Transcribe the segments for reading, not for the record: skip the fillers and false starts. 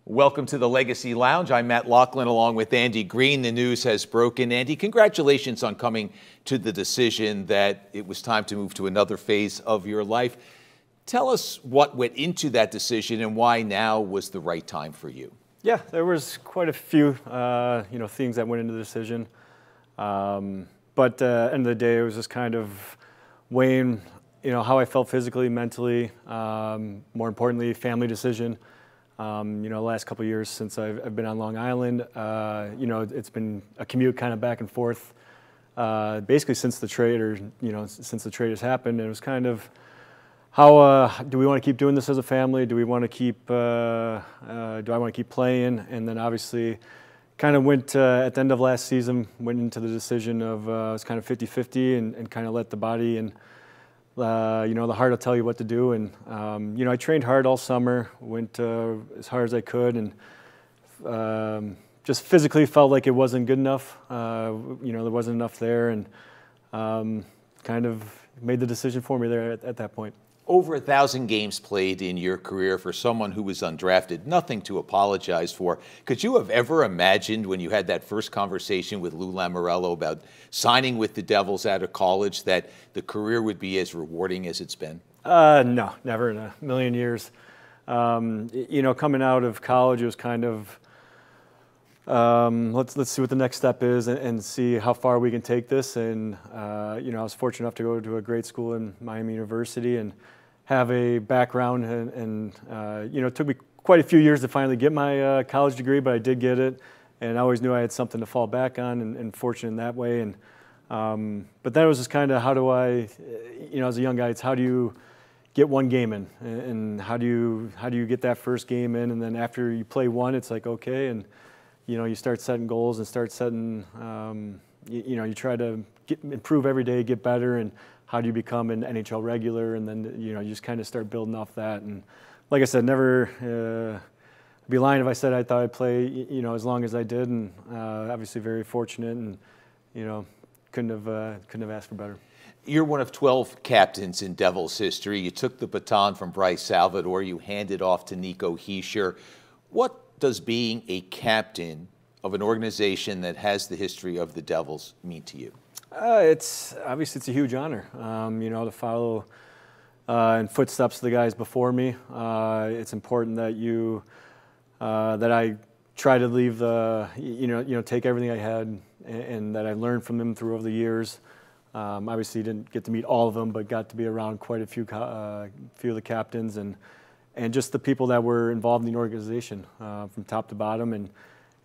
Welcome to the Legacy Lounge. I'm Matt Loughlin along with Andy Greene. The news has broken. Andy, congratulations on coming to the decision that it was time to move to another phase of your life. Tell us what went into that decision and why now was the right time for you. Yeah, there was quite a few things that went into the decision. But at the end of the day, it was just kind of weighing how I felt physically, mentally, more importantly, family decision. The last couple of years since I've been on Long Island, it's been a commute kind of back and forth, basically since the trade since the trade has happened. And it was kind of how do we want to keep doing this as a family? Do we want to keep? Do I want to keep playing? And then obviously, kind of went at the end of last season, went into the decision of it was kind of 50-50 and kind of let the body and the heart will tell you what to do. And, I trained hard all summer, went as hard as I could, and just physically felt like it wasn't good enough. There wasn't enough there, and kind of made the decision for me there at that point. Over 1,000 games played in your career for someone who was undrafted, nothing to apologize for. Could you have ever imagined when you had that first conversation with Lou Lamoriello about signing with the Devils out of college that the career would be as rewarding as it's been? No, never in a million years. Coming out of college, it was kind of, let's see what the next step is and see how far we can take this. And, I was fortunate enough to go to a great school in Miami University and have a background. And it took me quite a few years to finally get my college degree, but I did get it. And I always knew I had something to fall back on and fortunate in that way. And but then it was just kind of how do I, as a young guy, it's how do you get one game in, and how do you get that first game in, and then after you play one, it's like okay, and you start setting goals and start setting, you try to improve every day, get better, and how do you become an NHL regular, and then you just kind of start building off that. And like I said, never I'd be lying if I said I thought I'd play as long as I did, and obviously very fortunate, and couldn't have asked for better. You're one of 12 captains in Devils history. You took the baton from Bryce Salvador. You handed off to Nico Hischier. What does being a captain of an organization that has the history of the Devils mean to you? It's a huge honor, to follow in footsteps of the guys before me. It's important that that I try to leave take everything I had and that I learned from them through over the years. Obviously, didn't get to meet all of them, but got to be around quite a few of the captains and just the people that were involved in the organization from top to bottom,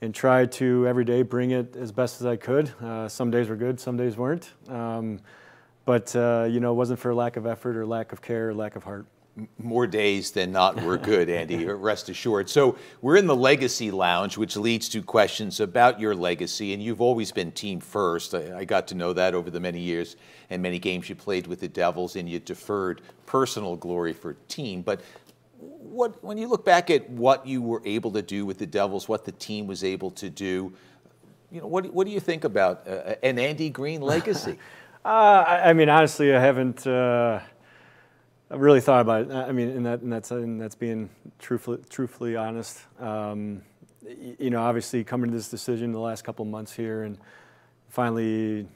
and tried to every day bring it as best as I could. Some days were good, some days weren't, but it wasn't for lack of effort or lack of care or lack of heart. More days than not were good, Andy, rest assured. So we're in the Legacy Lounge, which leads to questions about your legacy, and you've always been team first. I got to know that over the many years and many games you played with the Devils, and you deferred personal glory for team. But when you look back at what you were able to do with the Devils, what the team was able to do, what do you think about an Andy Greene legacy? Honestly, I haven't I've really thought about it. And that's being truthfully honest. Obviously coming to this decision the last couple of months here and finally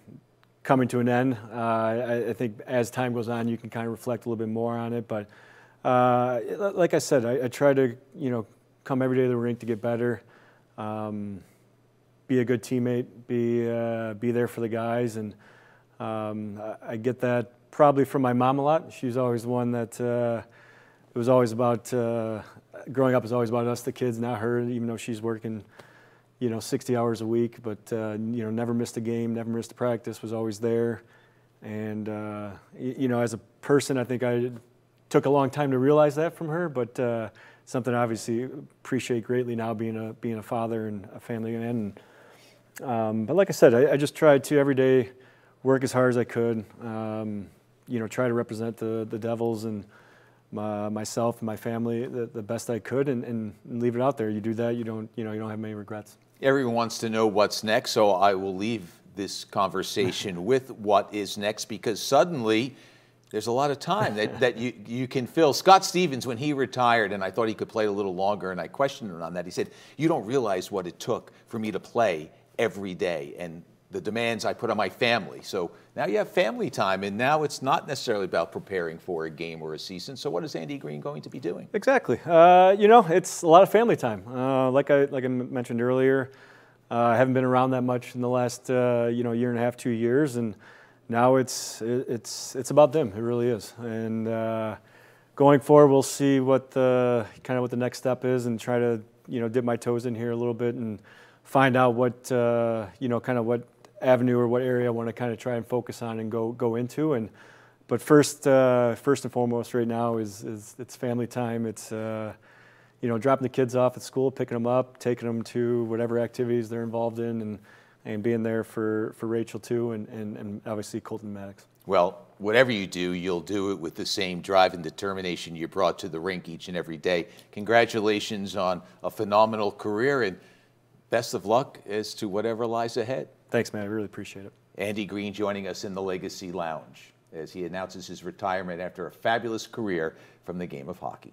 coming to an end. I think as time goes on, you can kind of reflect a little bit more on it. But like I said, I try to come every day to the rink to get better, be a good teammate, be there for the guys, and I get that probably from my mom a lot. She's always the one that it was always about, growing up is always about us, the kids, not her, even though she's working, 60 hours a week, but, never missed a game, never missed a practice, was always there. And, as a person, I think I took a long time to realize that from her, but something I obviously appreciate greatly now being a father and a family man. And, but like I said, I just tried to every day work as hard as I could, try to represent the Devils and myself and my family the best I could, and leave it out there. You do that, you don't have many regrets. Everyone wants to know what's next, so I will leave this conversation with what is next, because suddenly there's a lot of time that you can fill. Scott Stevens, when he retired, and I thought he could play a little longer, and I questioned him on that, he said, you don't realize what it took for me to play every day and the demands I put on my family. So now you have family time, and now it's not necessarily about preparing for a game or a season. So what is Andy Greene going to be doing? Exactly. You know, it's a lot of family time. Like I mentioned earlier, I haven't been around that much in the last you know, year and a half, 2 years, and now it's about them. It really is. And going forward, we'll see what the next step is, and try to, you know, dip my toes in here a little bit and find out what you know, kind of what avenue or what area I want to kind of try and focus on and go into. And but first and foremost right now is it's family time. It's you know, dropping the kids off at school, picking them up, taking them to whatever activities they're involved in, and being there for Rachel too, and obviously Colton and Maddox. Well, whatever you do, you'll do it with the same drive and determination you brought to the rink each and every day. Congratulations on a phenomenal career, and best of luck as to whatever lies ahead. Thanks, man. I really appreciate it. Andy Greene joining us in the Legacy Lounge as he announces his retirement after a fabulous career from the game of hockey.